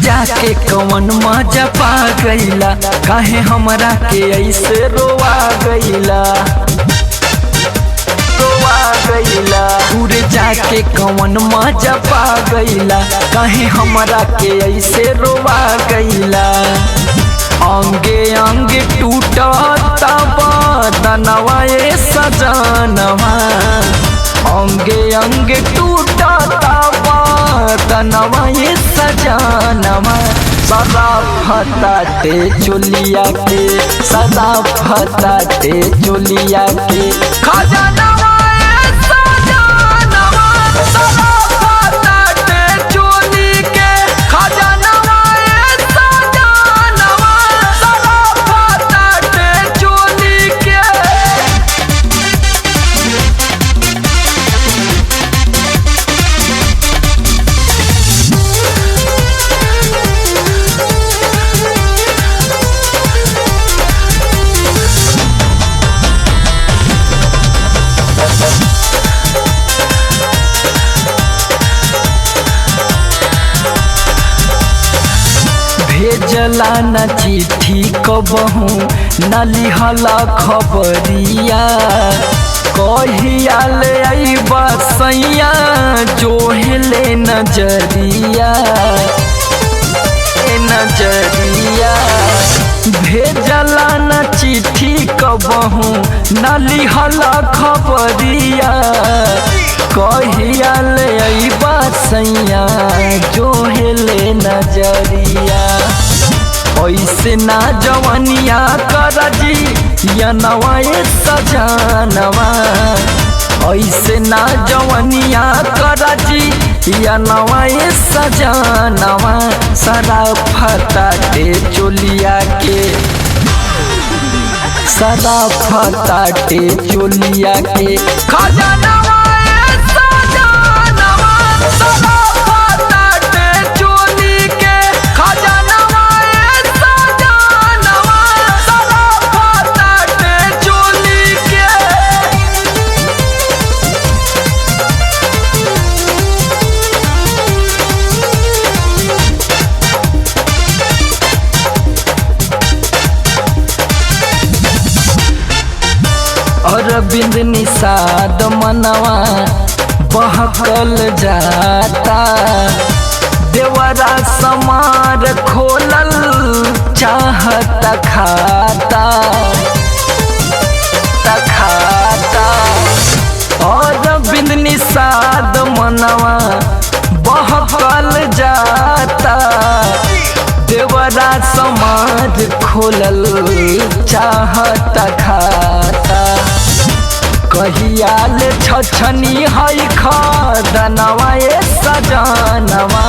जाके कवन मजा पा गईला, काहे हमरा के ऐसे रोवा गईला, रोवा गईला। दूर जाके कवन मजा पा गईला, काहे हमरा के ऐसे रोवा गईला। अंगे अंगे टूटता बदनवा ए सजनवा, अंगे अंगे टूटता बदनवा ए सजनवा। सदा फताते चोलिया के, सदा फताते चोलिया के खजानवा ए सजनवा। सदा फताते चोली के खजानवा ए सजनवा। सदा फताते चोली के। भेजला न चिट्ठी कबहू न लिहला खबरिया, कहिया ले अइबा सैया जोहले नजरिया, नजरिया। भेजला न चिट्ठी कबहू न लिहला खबरिया, कहिया ले अइबा सैया जोहले नजरिया। ऐसे ना जवनिया करजी यनवा ए सजनवा, ऐसे ना जवनिया करजी यनवा ए सजनवा। सदा फताते चोलिया के, सदा फताते चोलिया के खजानवा ए सजनवा। सदा फताते चोली के खजानवा ए सजनवा। सदा फताते चोली के। अरविंद निषाद मनवा बहकल जाता, देवरा समार खोलल चाहता खाता, खाता। अरविंद निषाद मनवा बहकल जाता, देवरा समाज खोलल चाहता खाता। कहिया ले छछनी हई खदनवा ए सजनवा,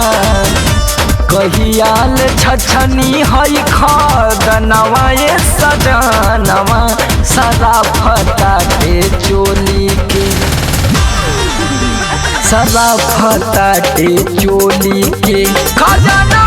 कहिया ले छछनी हई खदनवा ए सजनवा। सदा फताते चोली के, सदा फताते चोली के खजाना।